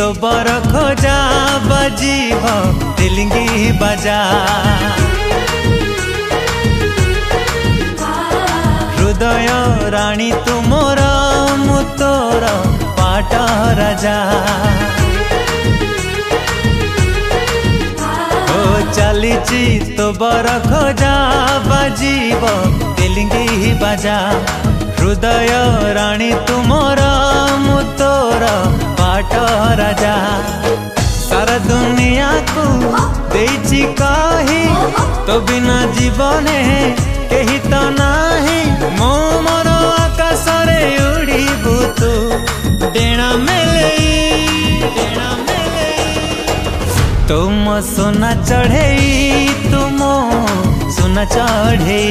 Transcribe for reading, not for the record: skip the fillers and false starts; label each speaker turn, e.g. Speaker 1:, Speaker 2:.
Speaker 1: तो बर खोजा बजीब तेलिंगी बाजा। हृदय राणी तुमर मु तोर पाट राजा। ओ चलीची तो बर खोजा बजीब तेलिंगी बाजा। हृदय राणी तुमर मु तोर पाट राजा। सारा दुनिया को देइची कही तो बिना जीवने केही तो नाही। मो मोर आकाश रे उड़ीबू तू डेणा मेले तुम सोना चढ़े तुम सोना चढ़े।